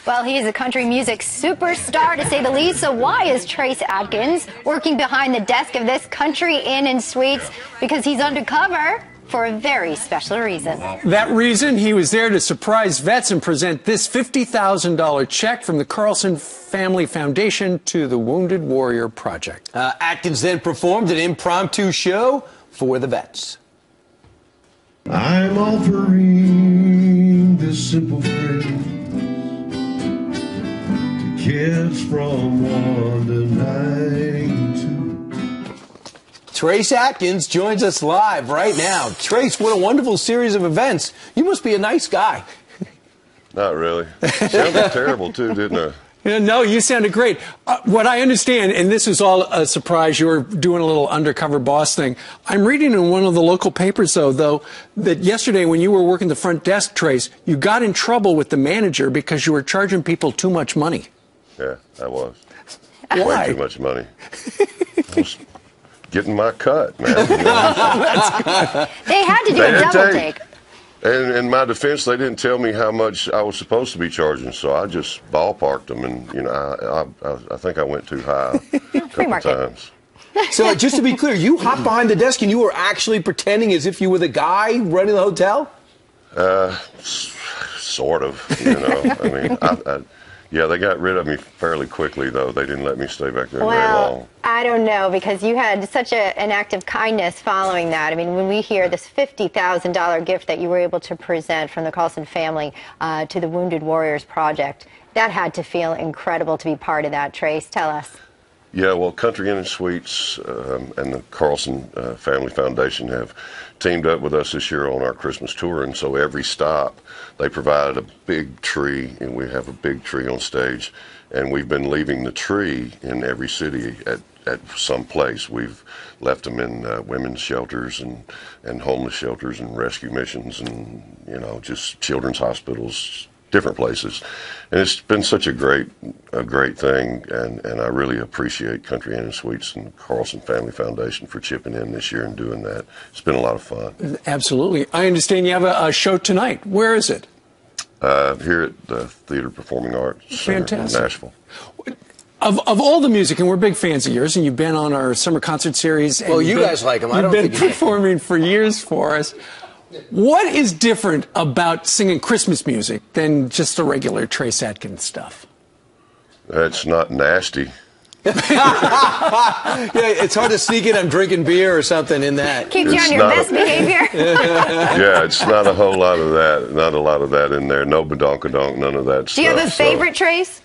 Well, he is a country music superstar, to say the least. So why is Trace Adkins working behind the desk of this Country Inn and Suites? Because he's undercover for a very special reason. That reason, he was there to surprise vets and present this $50,000 check from the Carlson Family Foundation to the Wounded Warrior Project. Adkins then performed an impromptu show for the vets. I'm offering this simple phrase to kids from 1 to 92. Trace Adkins joins us live right now. Trace, what a wonderful series of events. You must be a nice guy. Not really. Sounded terrible, too, didn't I? No, you sounded great. What I understand, and this is all a surprise, you were doing a little undercover boss thing. I'm reading in one of the local papers, though, that yesterday when you were working the front desk, Trace, you got in trouble with the manager because you were charging people too much money. Yeah, I was. Why? Way too much money. I was getting my cut, man. They had to do a double take. And in my defense, they didn't tell me how much I was supposed to be charging, so I just ballparked them, and I think I went too high a couple times. So just to be clear, you hopped behind the desk and you were actually pretending as if you were the guy running the hotel? Sort of, you know. I mean, yeah, they got rid of me fairly quickly, though. They didn't let me stay back there very long. I don't know, because you had such an act of kindness following that. I mean, when we hear this $50,000 gift that you were able to present from the Carlson family to the Wounded Warriors Project, that had to feel incredible to be part of that. Trace, tell us. Yeah, well, Country Inn and Suites and the Carlson Family Foundation have teamed up with us this year on our Christmas tour, and so every stop they provided a big tree, and we have a big tree on stage, and we've been leaving the tree in every city at some place. We've left them in women's shelters and homeless shelters and rescue missions and, you know, just children's hospitals, different places. And it's been such a great thing, and I really appreciate Country Inn and Suites and Carlson Family Foundation for chipping in this year and doing that. It's been a lot of fun. Absolutely. I understand you have a show tonight. Where is it? Here at the Theater Performing Arts Center in Nashville. Of all the music, and we're big fans of yours, and you've been on our summer concert series. And well, you guys like them. I don't think you've been performing for years for us. What is different about singing Christmas music than just the regular Trace Adkins stuff? It's not nasty. Yeah, it's hard to sneak in on drinking beer or something in that. Keeps you on your best behavior. Yeah, it's not a whole lot of that. Not a lot of that in there. No badonkadonk, none of that stuff. Do you have a favorite, Trace?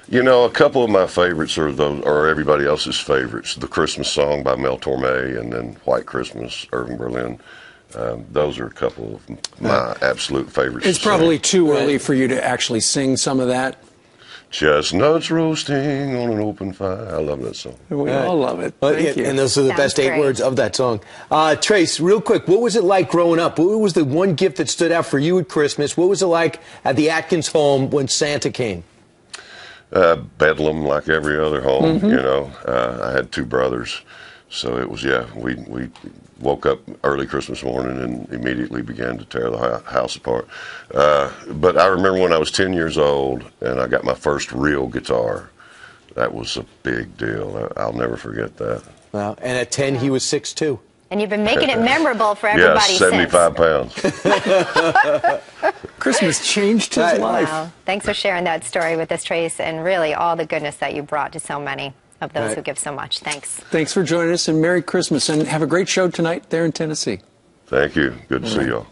You know, a couple of my favorites are everybody else's favorites. The Christmas Song by Mel Torme, and then White Christmas, Irving Berlin. Those are a couple of my absolute favorites. It's probably too early for you to actually sing some of that. Chestnuts roasting on an open fire. I love that song. We all love it. Thank you. And those are the best 8 words of that song. Trace, real quick, what was it like growing up? What was the one gift that stood out for you at Christmas? What was it like at the Adkins home when Santa came? Bedlam, like every other home, you know. I had 2 brothers, so it was, we woke up early Christmas morning and immediately began to tear the house apart. But I remember when I was 10 years old and I got my first real guitar. That was a big deal. I'll never forget that. Wow. And at 10, he was 6'2". And you've been making it memorable for everybody since. 75 pounds. Christmas changed his life. Wow. Thanks for sharing that story with us, Trace, and really all the goodness that you brought to so many of those who give so much. Thanks. Thanks for joining us, and Merry Christmas, and have a great show tonight there in Tennessee. Thank you. Good to see y'all.